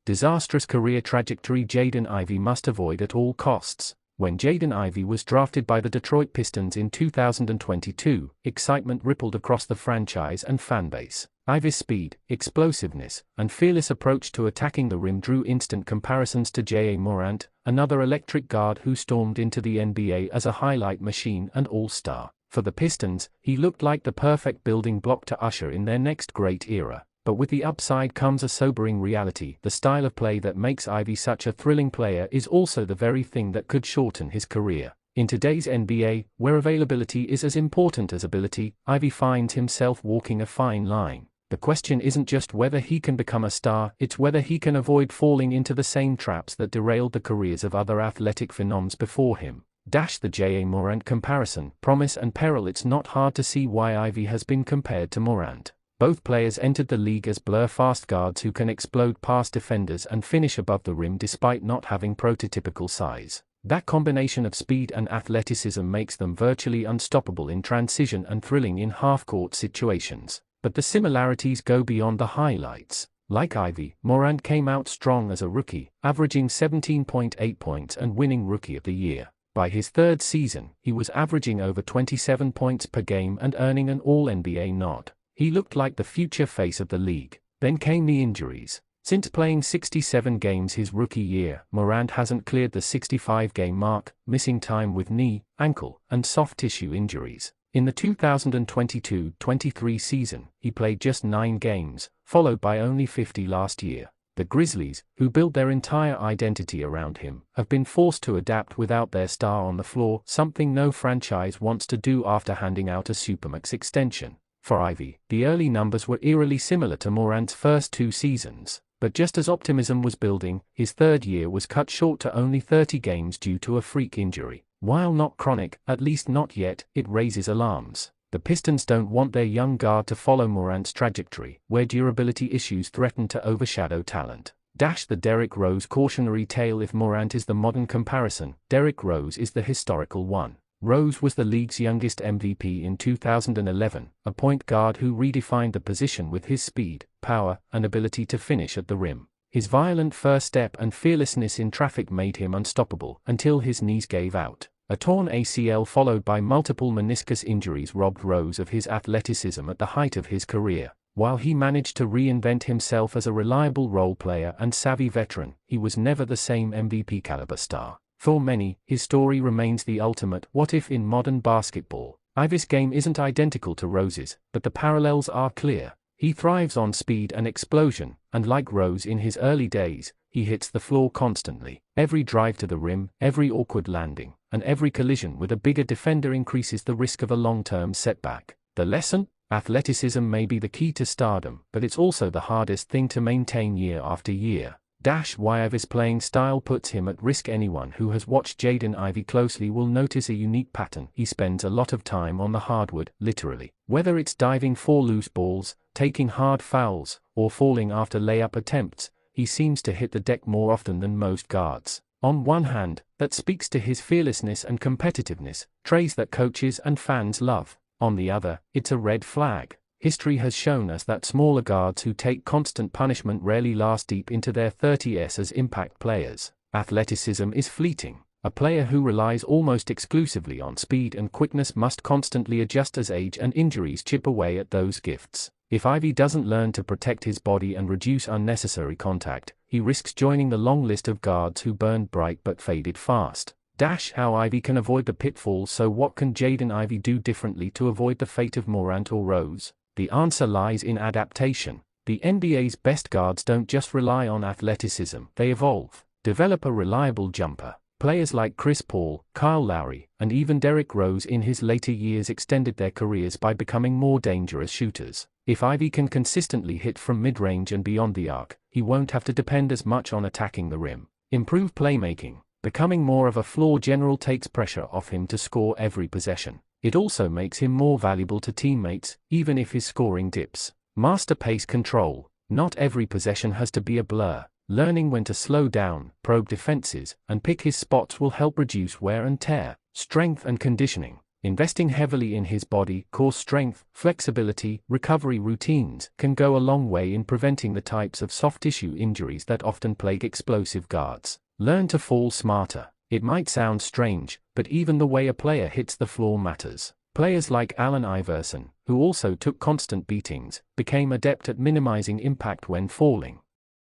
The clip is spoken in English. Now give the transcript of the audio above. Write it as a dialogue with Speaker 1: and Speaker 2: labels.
Speaker 1: Disastrous career trajectory Jaden Ivey must avoid at all costs. When Jaden Ivey was drafted by the Detroit Pistons in 2022, excitement rippled across the franchise and fanbase. Ivey's speed, explosiveness, and fearless approach to attacking the rim drew instant comparisons to Ja Morant, another electric guard who stormed into the NBA as a highlight machine and all-star. For the Pistons, he looked like the perfect building block to usher in their next great era. But with the upside comes a sobering reality. The style of play that makes Ivey such a thrilling player is also the very thing that could shorten his career. In today's NBA, where availability is as important as ability, Ivey finds himself walking a fine line. The question isn't just whether he can become a star, it's whether he can avoid falling into the same traps that derailed the careers of other athletic phenoms before him. The Ja Morant comparison, promise and peril. It's not hard to see why Ivey has been compared to Morant. Both players entered the league as blur-fast guards who can explode past defenders and finish above the rim despite not having prototypical size. That combination of speed and athleticism makes them virtually unstoppable in transition and thrilling in half-court situations. But the similarities go beyond the highlights. Like Ivey, Morant came out strong as a rookie, averaging 17.8 points and winning Rookie of the Year. By his third season, he was averaging over 27 points per game and earning an All-NBA nod. He looked like the future face of the league. Then came the injuries. Since playing 67 games his rookie year, Morant hasn't cleared the 65-game mark, missing time with knee, ankle, and soft tissue injuries. In the 2022-23 season, he played just 9 games, followed by only 50 last year. The Grizzlies, who built their entire identity around him, have been forced to adapt without their star on the floor, something no franchise wants to do after handing out a supermax extension. For Ivey, the early numbers were eerily similar to Morant's first 2 seasons, but just as optimism was building, his third year was cut short to only 30 games due to a freak injury. While not chronic, at least not yet, it raises alarms. The Pistons don't want their young guard to follow Morant's trajectory, where durability issues threaten to overshadow talent. The Derrick Rose cautionary tale. If Morant is the modern comparison, Derrick Rose is the historical one. Rose was the league's youngest MVP in 2011, a point guard who redefined the position with his speed, power, and ability to finish at the rim. His violent first step and fearlessness in traffic made him unstoppable until his knees gave out. A torn ACL followed by multiple meniscus injuries robbed Rose of his athleticism at the height of his career. While he managed to reinvent himself as a reliable role player and savvy veteran, he was never the same MVP-caliber star. For many, his story remains the ultimate what if in modern basketball. Ivey's game isn't identical to Rose's, but the parallels are clear. He thrives on speed and explosion, and like Rose in his early days, he hits the floor constantly. Every drive to the rim, every awkward landing, and every collision with a bigger defender increases the risk of a long-term setback. The lesson? Athleticism may be the key to stardom, but it's also the hardest thing to maintain year after year. Why Ivey's playing style puts him at risk. Anyone who has watched Jaden Ivey closely will notice a unique pattern. He spends a lot of time on the hardwood, literally. Whether it's diving for loose balls, taking hard fouls, or falling after layup attempts, he seems to hit the deck more often than most guards. On one hand, that speaks to his fearlessness and competitiveness, traits that coaches and fans love. On the other, it's a red flag. History has shown us that smaller guards who take constant punishment rarely last deep into their 30s as impact players. Athleticism is fleeting. A player who relies almost exclusively on speed and quickness must constantly adjust as age and injuries chip away at those gifts. If Ivey doesn't learn to protect his body and reduce unnecessary contact, he risks joining the long list of guards who burned bright but faded fast. How Ivey can avoid the pitfalls. So what can Jaden Ivey do differently to avoid the fate of Morant or Rose? The answer lies in adaptation. The NBA's best guards don't just rely on athleticism, they evolve. Develop a reliable jumper. Players like Chris Paul, Kyle Lowry, and even Derrick Rose in his later years extended their careers by becoming more dangerous shooters. If Ivey can consistently hit from mid-range and beyond the arc, he won't have to depend as much on attacking the rim. Improve playmaking. Becoming more of a floor general takes pressure off him to score every possession. It also makes him more valuable to teammates, even if his scoring dips. Master pace control. Not every possession has to be a blur. Learning when to slow down, probe defenses, and pick his spots will help reduce wear and tear. Strength and conditioning. Investing heavily in his body, core strength, flexibility, recovery routines can go a long way in preventing the types of soft tissue injuries that often plague explosive guards. Learn to fall smarter. It might sound strange, but even the way a player hits the floor matters. Players like Allen Iverson, who also took constant beatings, became adept at minimizing impact when falling.